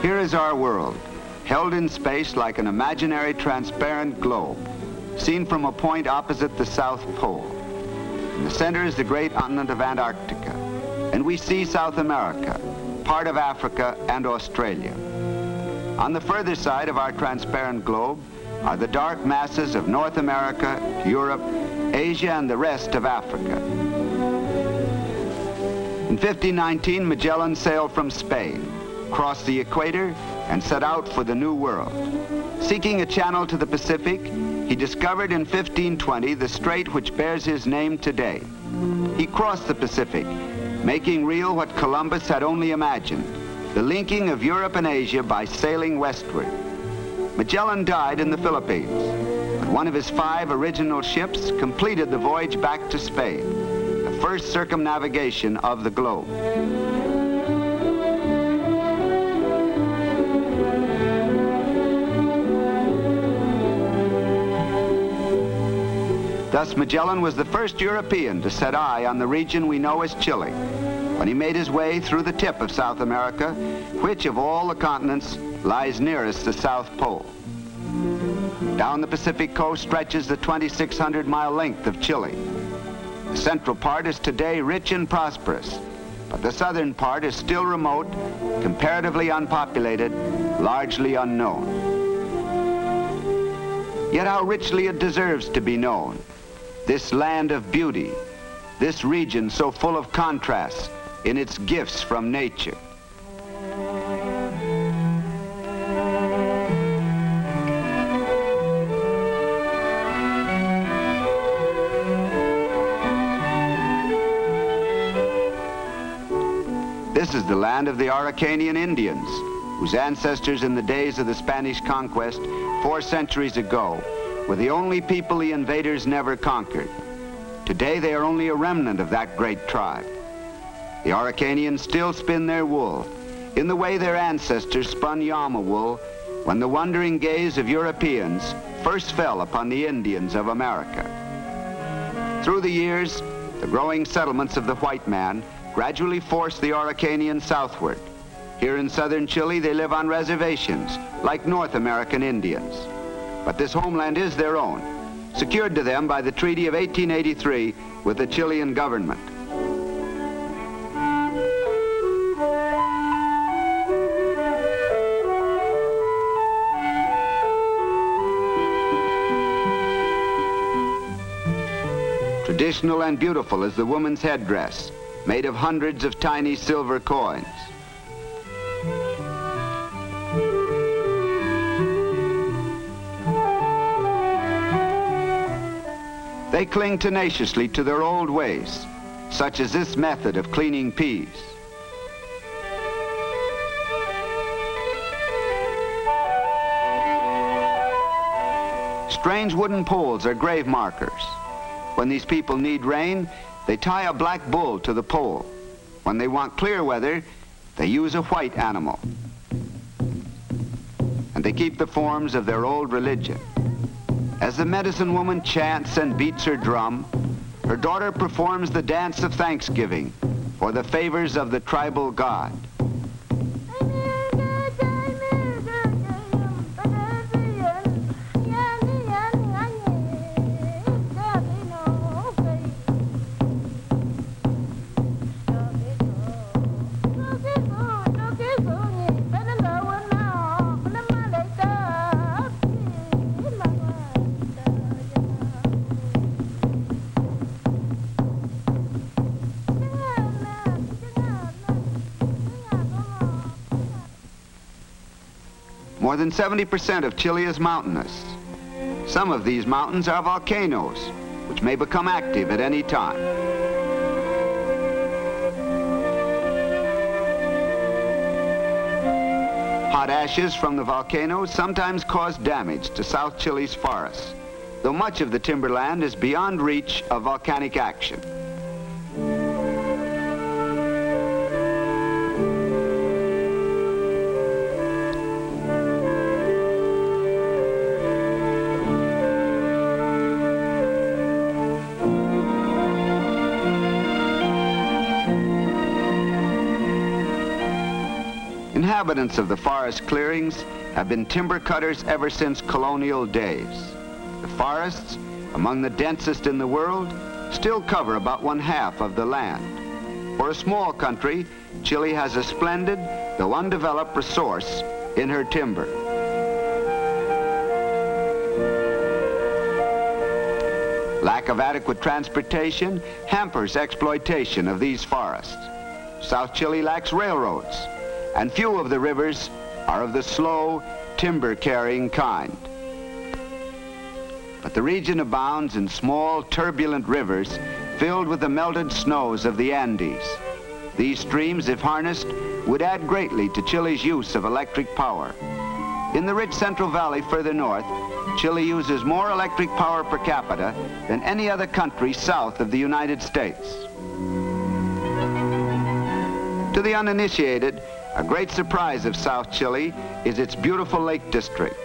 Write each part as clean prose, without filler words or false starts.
Here is our world, held in space like an imaginary transparent globe, seen from a point opposite the South Pole. In the center is the great continent of Antarctica, and we see South America, part of Africa and Australia. On the further side of our transparent globe are the dark masses of North America, Europe, Asia, and the rest of Africa. In 1519, Magellan sailed from Spain, crossed the equator, and set out for the New World. Seeking a channel to the Pacific, he discovered in 1520 the strait which bears his name today. He crossed the Pacific, making real what Columbus had only imagined, the linking of Europe and Asia by sailing westward. Magellan died in the Philippines, but one of his 5 original ships completed the voyage back to Spain, the first circumnavigation of the globe. Thus, Magellan was the first European to set eye on the region we know as Chile, when he made his way through the tip of South America, which of all the continents lies nearest the South Pole. Down the Pacific coast stretches the 2,600-mile length of Chile. The central part is today rich and prosperous, but the southern part is still remote, comparatively unpopulated, largely unknown. Yet how richly it deserves to be known. This land of beauty, this region so full of contrasts in its gifts from nature. This is the land of the Araucanian Indians, whose ancestors in the days of the Spanish conquest 4 centuries ago were the only people the invaders never conquered. Today they are only a remnant of that great tribe. The Araucanians still spin their wool in the way their ancestors spun llama wool when the wondering gaze of Europeans first fell upon the Indians of America. Through the years, the growing settlements of the white man gradually forced the Araucanians southward. Here in southern Chile, they live on reservations like North American Indians. But this homeland is their own, secured to them by the Treaty of 1883 with the Chilean government. Traditional and beautiful is the woman's headdress, made of hundreds of tiny silver coins. They cling tenaciously to their old ways, such as this method of cleaning peas. Strange wooden poles are grave markers. When these people need rain, they tie a black bull to the pole. When they want clear weather, they use a white animal. And they keep the forms of their old religion. As the medicine woman chants and beats her drum, her daughter performs the dance of thanksgiving for the favors of the tribal god. More than 70% of Chile is mountainous. Some of these mountains are volcanoes, which may become active at any time. Hot ashes from the volcanoes sometimes cause damage to South Chile's forests, though much of the timberland is beyond reach of volcanic action. inhabitants of the forest clearings have been timber cutters ever since colonial days. The forests, among the densest in the world, still cover about 1/2 of the land. For a small country, Chile has a splendid, though undeveloped, resource in her timber. Lack of adequate transportation hampers exploitation of these forests. South Chile lacks railroads, and few of the rivers are of the slow, timber-carrying kind. But the region abounds in small, turbulent rivers filled with the melted snows of the Andes. These streams, if harnessed, would add greatly to Chile's use of electric power. In the rich Central Valley further north, Chile uses more electric power per capita than any other country south of the United States. To the uninitiated, a great surprise of South Chile is its beautiful lake district.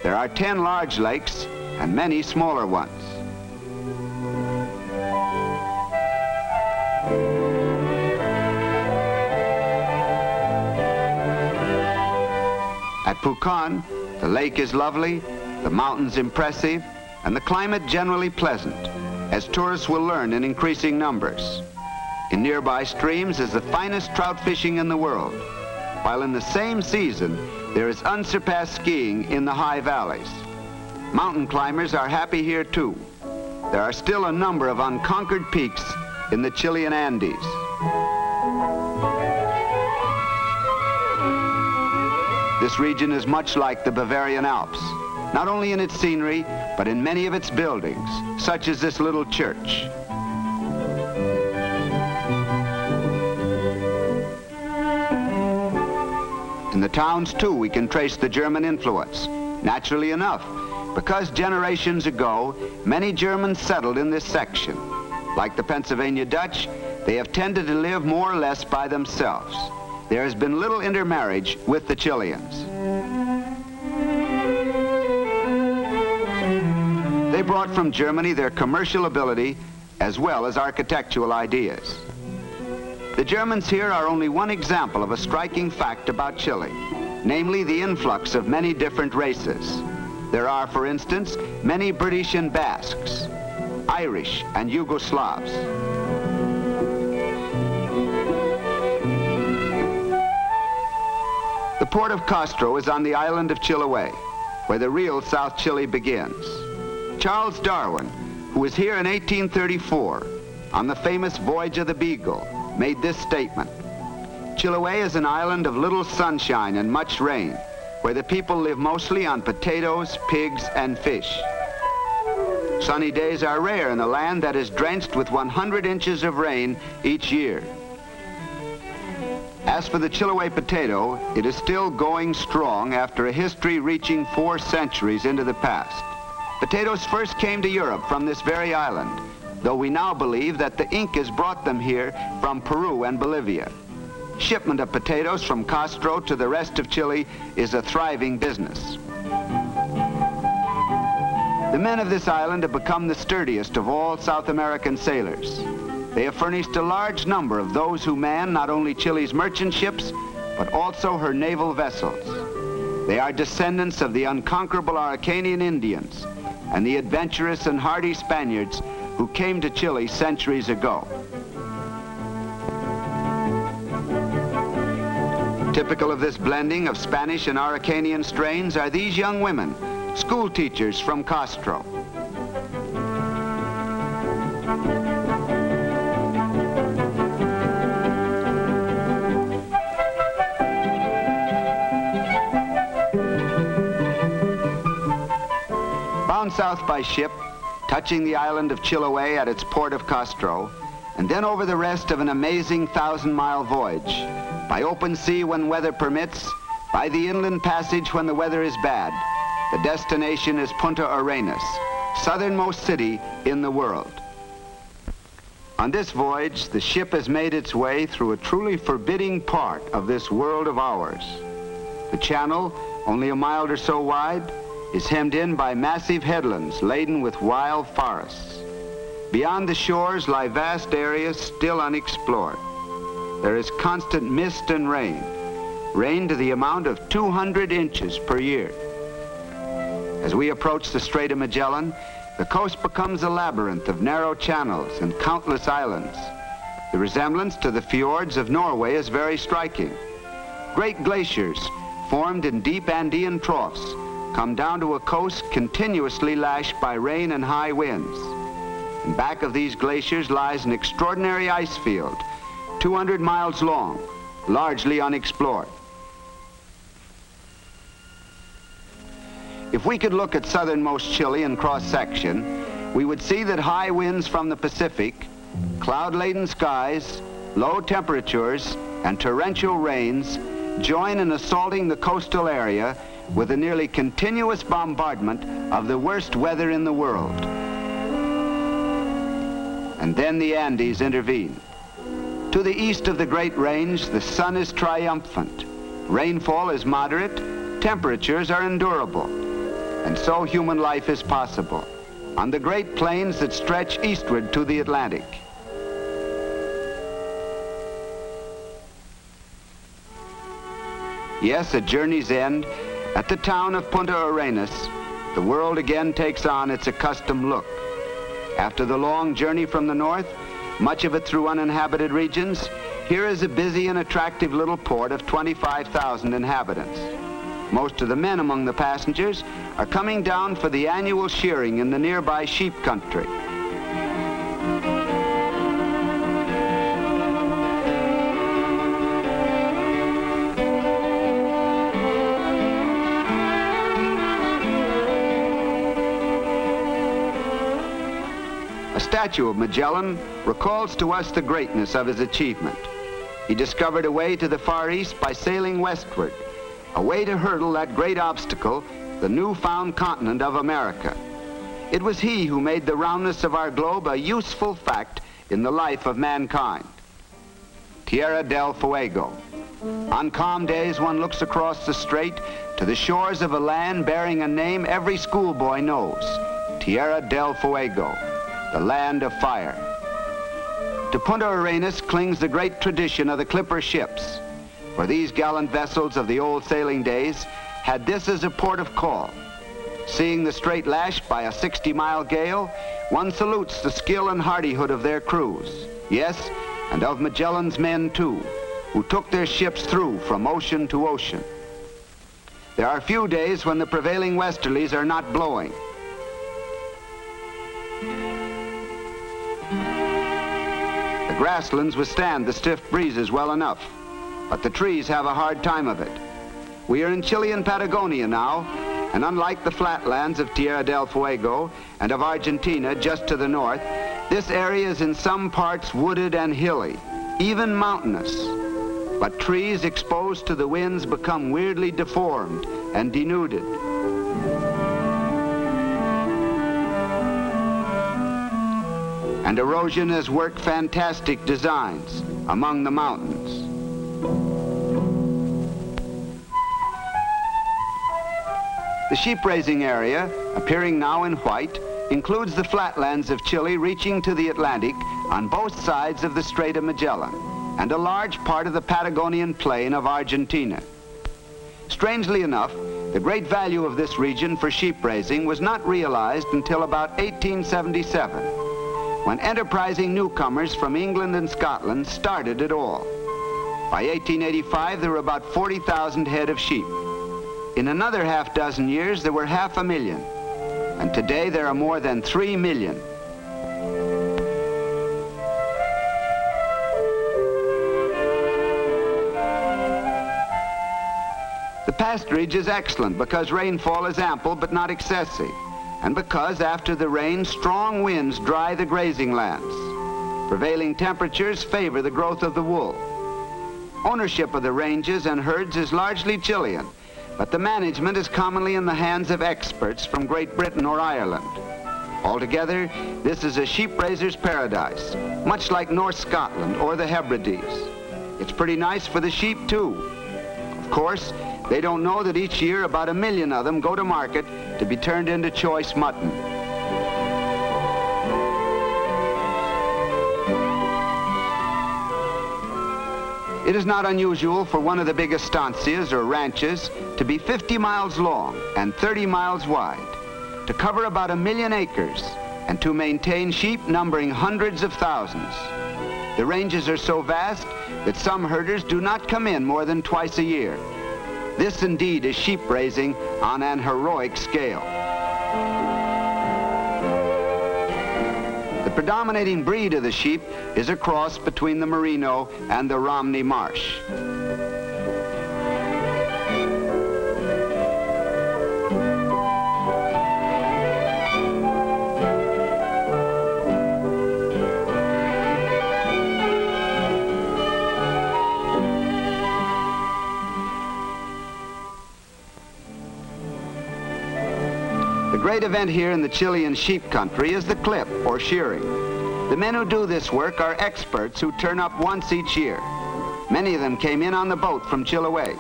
There are 10 large lakes and many smaller ones. At Pucón, the lake is lovely, the mountains impressive, and the climate generally pleasant, as tourists will learn in increasing numbers. In nearby streams is the finest trout fishing in the world, while in the same season there is unsurpassed skiing in the high valleys. Mountain climbers are happy here too. There are still a number of unconquered peaks in the Chilean Andes. This region is much like the Bavarian Alps, not only in its scenery, but in many of its buildings, such as this little church. In the towns, too, we can trace the German influence, naturally enough, because generations ago, many Germans settled in this section. Like the Pennsylvania Dutch, they have tended to live more or less by themselves. There has been little intermarriage with the Chileans. They brought from Germany their commercial ability as well as architectural ideas. The Germans here are only one example of a striking fact about Chile, namely the influx of many different races. There are, for instance, many British and Basques, Irish and Yugoslavs. The port of Castro is on the island of Chiloé, where the real South Chile begins. Charles Darwin, who was here in 1834 on the famous voyage of the Beagle, made this statement: Chiloé is an island of little sunshine and much rain, where the people live mostly on potatoes, pigs, and fish. Sunny days are rare in a land that is drenched with 100 inches of rain each year. As for the Chiloé potato, it is still going strong after a history reaching 4 centuries into the past. Potatoes first came to Europe from this very island, though we now believe that the Incas brought them here from Peru and Bolivia. Shipment of potatoes from Castro to the rest of Chile is a thriving business. The men of this island have become the sturdiest of all South American sailors. They have furnished a large number of those who man not only Chile's merchant ships, but also her naval vessels. They are descendants of the unconquerable Araucanian Indians and the adventurous and hardy Spaniards who came to Chile centuries ago. Typical of this blending of Spanish and Araucanian strains are these young women, school teachers from Castro. Bound south by ship, touching the island of Chiloé at its port of Castro, and then over the rest of an amazing 1,000-mile voyage, by open sea when weather permits, by the inland passage when the weather is bad. The destination is Punta Uranus, southernmost city in the world. On this voyage, the ship has made its way through a truly forbidding part of this world of ours. The channel, only a mile or so wide, is hemmed in by massive headlands laden with wild forests. Beyond the shores lie vast areas still unexplored. There is constant mist and rain. rain to the amount of 200 inches per year. As we approach the Strait of Magellan, the coast becomes a labyrinth of narrow channels and countless islands. The resemblance to the fjords of Norway is very striking. Great glaciers, formed in deep Andean troughs, come down to a coast continuously lashed by rain and high winds. And back of these glaciers lies an extraordinary ice field, 200 miles long, largely unexplored. If we could look at southernmost Chile in cross-section, we would see that high winds from the Pacific, cloud-laden skies, low temperatures, and torrential rains join in assaulting the coastal area with a nearly continuous bombardment of the worst weather in the world. And then the Andes intervene. To the east of the Great Range, the sun is triumphant. Rainfall is moderate, temperatures are endurable, and so human life is possible on the great plains that stretch eastward to the Atlantic. Yes, at journey's end, at the town of Punta Uranus, the world again takes on its accustomed look. After the long journey from the north, much of it through uninhabited regions, here is a busy and attractive little port of 25,000 inhabitants. Most of the men among the passengers are coming down for the annual shearing in the nearby sheep country. A statue of Magellan recalls to us the greatness of his achievement. He discovered a way to the Far East by sailing westward, a way to hurdle that great obstacle, the newfound continent of America. It was he who made the roundness of our globe a useful fact in the life of mankind. Tierra del Fuego. On calm days, one looks across the strait to the shores of a land bearing a name every schoolboy knows, Tierra del Fuego, the land of fire. To Punta Uranus clings the great tradition of the clipper ships, for these gallant vessels of the old sailing days had this as a port of call. Seeing the strait lashed by a 60-mile gale, one salutes the skill and hardihood of their crews. Yes, and of Magellan's men too, who took their ships through from ocean to ocean. There are few days when the prevailing westerlies are not blowing. The grasslands withstand the stiff breezes well enough, but the trees have a hard time of it. We are in Chilean Patagonia now, and unlike the flatlands of Tierra del Fuego and of Argentina just to the north, this area is in some parts wooded and hilly, even mountainous. But trees exposed to the winds become weirdly deformed and denuded. And erosion has worked fantastic designs among the mountains. The sheep-raising area, appearing now in white, includes the flatlands of Chile reaching to the Atlantic on both sides of the Strait of Magellan, and a large part of the Patagonian plain of Argentina. Strangely enough, the great value of this region for sheep-raising was not realized until about 1877, when enterprising newcomers from England and Scotland started it all. By 1885, there were about 40,000 head of sheep. In another half dozen years, there were 500,000, and today there are more than 3 million. The pasturage is excellent because rainfall is ample but not excessive, and because after the rain, strong winds dry the grazing lands. Prevailing temperatures favor the growth of the wool. Ownership of the ranges and herds is largely Chilean, but the management is commonly in the hands of experts from Great Britain or Ireland. Altogether, this is a sheep raiser's paradise, much like North Scotland or the Hebrides. It's pretty nice for the sheep, too. Of course, they don't know that each year about 1 million of them go to market to be turned into choice mutton. It is not unusual for one of the big estancias or ranches to be 50 miles long and 30 miles wide, to cover about 1 million acres, and to maintain sheep numbering hundreds of thousands. The ranges are so vast that some herders do not come in more than twice a year. This indeed is sheep raising on an heroic scale. The predominating breed of the sheep is a cross between the Merino and the Romney Marsh. The great event here in the Chilean sheep country is the clip, or shearing. The men who do this work are experts who turn up once each year. Many of them came in on the boat from Chiloé.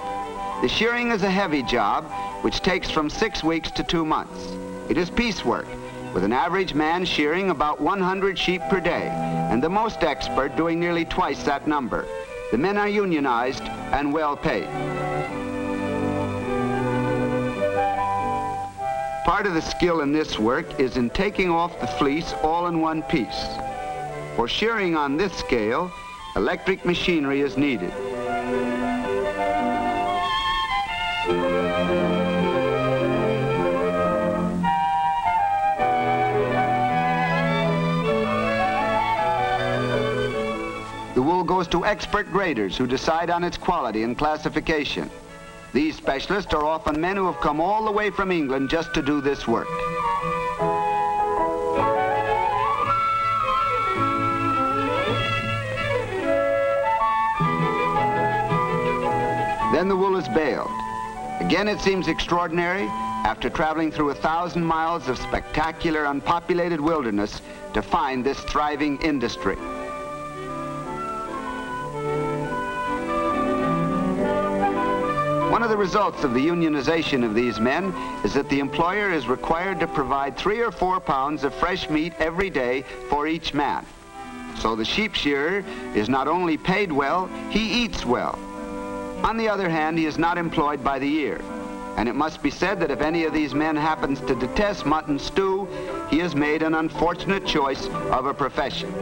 The shearing is a heavy job, which takes from 6 weeks to 2 months. It is piecework, with an average man shearing about 100 sheep per day, and the most expert doing nearly twice that number. The men are unionized and well paid. Part of the skill in this work is in taking off the fleece all in one piece. For shearing on this scale, electric machinery is needed. The wool goes to expert graders who decide on its quality and classification. These specialists are often men who have come all the way from England just to do this work. Then the wool is baled. Again, it seems extraordinary, after traveling through 1,000 miles of spectacular, unpopulated wilderness, to find this thriving industry. One of the results of the unionization of these men is that the employer is required to provide 3 or 4 pounds of fresh meat every day for each man. So the sheep shearer is not only paid well, he eats well. On the other hand, he is not employed by the year. And it must be said that if any of these men happens to detest mutton stew, he has made an unfortunate choice of a profession.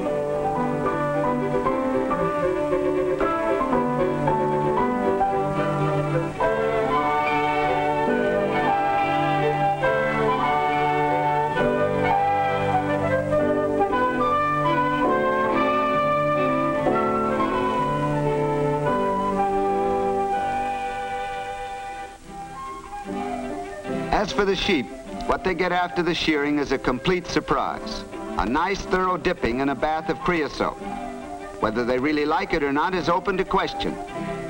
As for the sheep, what they get after the shearing is a complete surprise. A nice thorough dipping in a bath of creosote. Whether they really like it or not is open to question,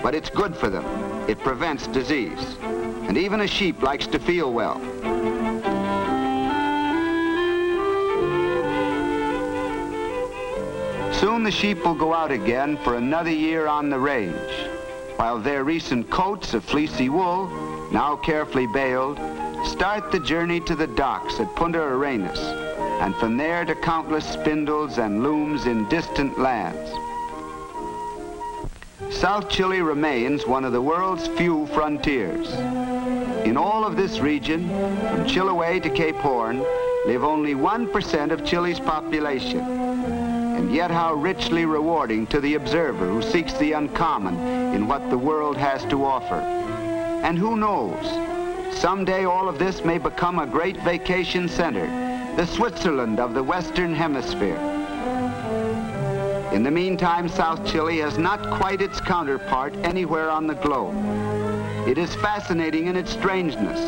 but it's good for them. It prevents disease. And even a sheep likes to feel well. Soon the sheep will go out again for another year on the range, while their recent coats of fleecy wool, now carefully baled, start the journey to the docks at Punta Uranus, and from there to countless spindles and looms in distant lands. South Chile remains one of the world's few frontiers. In all of this region, from Chiloé to Cape Horn, live only 1% of Chile's population. And yet how richly rewarding to the observer who seeks the uncommon in what the world has to offer. And who knows? Someday all of this may become a great vacation center, the Switzerland of the Western Hemisphere. In the meantime, South Chile has not quite its counterpart anywhere on the globe. It is fascinating in its strangeness,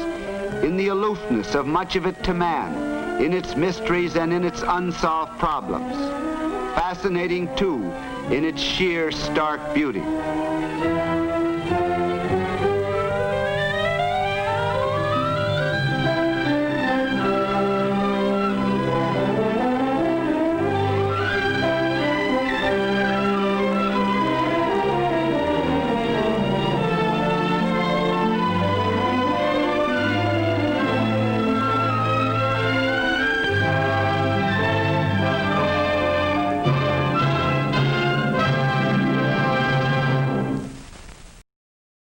in the aloofness of much of it to man, in its mysteries and in its unsolved problems. Fascinating, too, in its sheer, stark beauty.